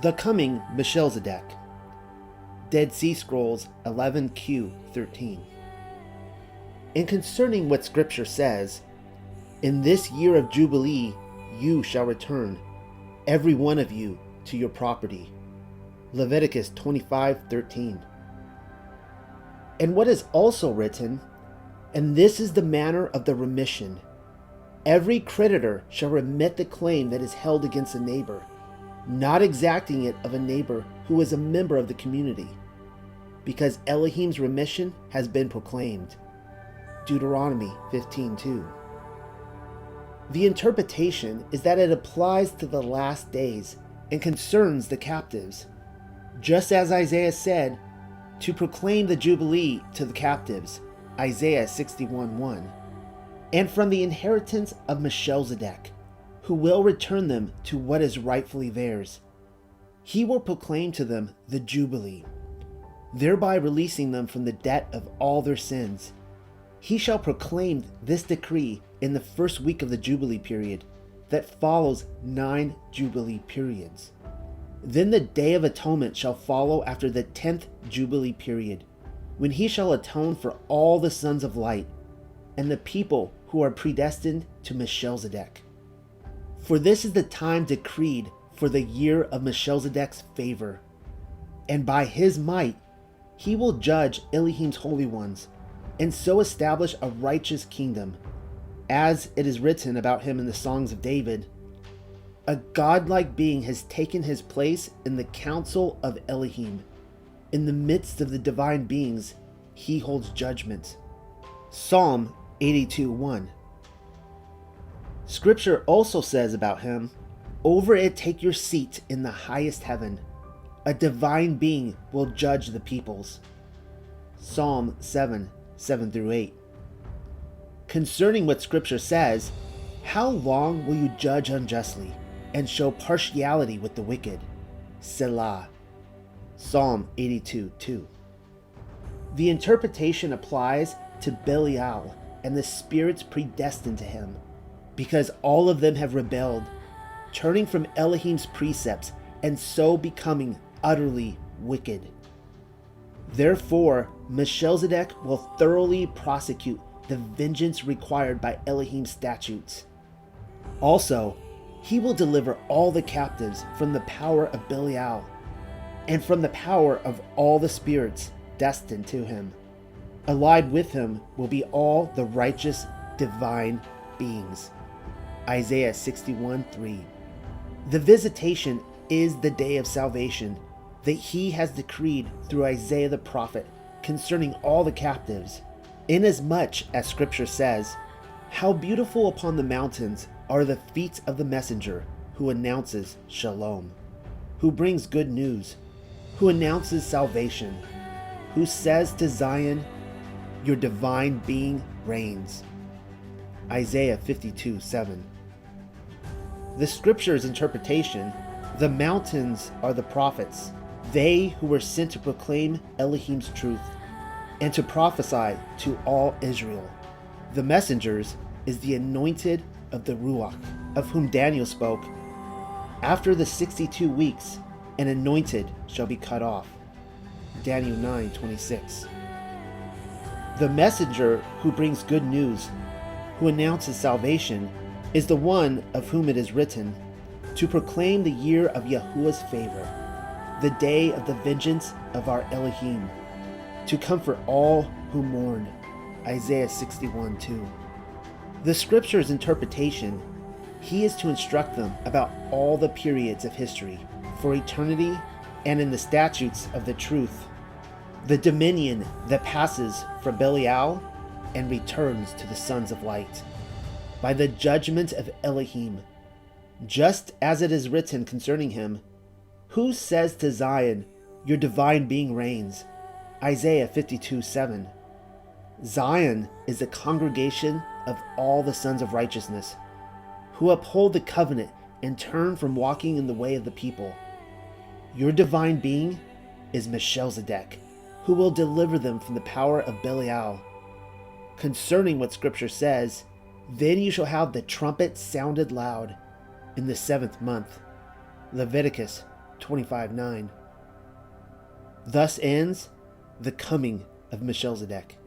The coming Melchizedek. Dead Sea Scrolls 11Q13. And concerning what Scripture says, in this year of Jubilee you shall return, every one of you, to your property. Leviticus 25:13. And what is also written, and this is the manner of the remission. Every creditor shall remit the claim that is held against a neighbor, not exacting it of a neighbor who is a member of the community, because Elohim's remission has been proclaimed. Deuteronomy 15:2. The interpretation is that it applies to the last days and concerns the captives, just as Isaiah said, to proclaim the Jubilee to the captives, Isaiah 61:1, and from the inheritance of Melchizedek, who will return them to what is rightfully theirs. He will proclaim to them the Jubilee, thereby releasing them from the debt of all their sins. He shall proclaim this decree in the first week of the Jubilee period that follows 9 Jubilee periods. Then the Day of Atonement shall follow after the 10th Jubilee period, when he shall atone for all the sons of light and the people who are predestined to Melchizedek. For this is the time decreed for the year of Melchizedek's favor, and by his might he will judge Elohim's holy ones, and so establish a righteous kingdom, as it is written about him in the Songs of David. A godlike being has taken his place in the council of Elohim. In the midst of the divine beings, he holds judgment. Psalm 82:1. Scripture also says about him, over it take your seat in the highest heaven. A divine being will judge the peoples. Psalm 7:7-8. Concerning what Scripture says, how long will you judge unjustly and show partiality with the wicked? Selah. Psalm 82:2. The interpretation applies to Belial and the spirits predestined to him, because all of them have rebelled, turning from Elohim's precepts and so becoming utterly wicked. Therefore, Melchizedek will thoroughly prosecute the vengeance required by Elohim's statutes. Also, he will deliver all the captives from the power of Belial and from the power of all the spirits destined to him. Allied with him will be all the righteous divine beings. Isaiah 61:3. The visitation is the day of salvation that he has decreed through Isaiah the prophet concerning all the captives, inasmuch as Scripture says, how beautiful upon the mountains are the feet of the messenger who announces shalom, who brings good news, who announces salvation, who says to Zion, your divine being reigns. Isaiah 52:7. The Scripture's interpretation, the mountains are the prophets, they who were sent to proclaim Elohim's truth and to prophesy to all Israel. The messengers is the anointed of the Ruach, of whom Daniel spoke, after the 62 weeks, an anointed shall be cut off. Daniel 9:26. The messenger who brings good news, who announces salvation, is the one of whom it is written, to proclaim the year of Yahuwah's favor, the day of the vengeance of our Elohim, to comfort all who mourn. Isaiah 61:2. The Scripture's interpretation, he is to instruct them about all the periods of history, for eternity, and in the statutes of the truth, the dominion that passes from Belial and returns to the sons of light, by the judgment of Elohim, just as it is written concerning him, who says to Zion, your divine being reigns? Isaiah 52:7. Zion is the congregation of all the sons of righteousness, who uphold the covenant and turn from walking in the way of the people. Your divine being is Melchizedek, who will deliver them from the power of Belial. Concerning what Scripture says, then you shall have the trumpet sounded loud in the 7th month. Leviticus 25:9. Thus ends the coming of Melchizedek.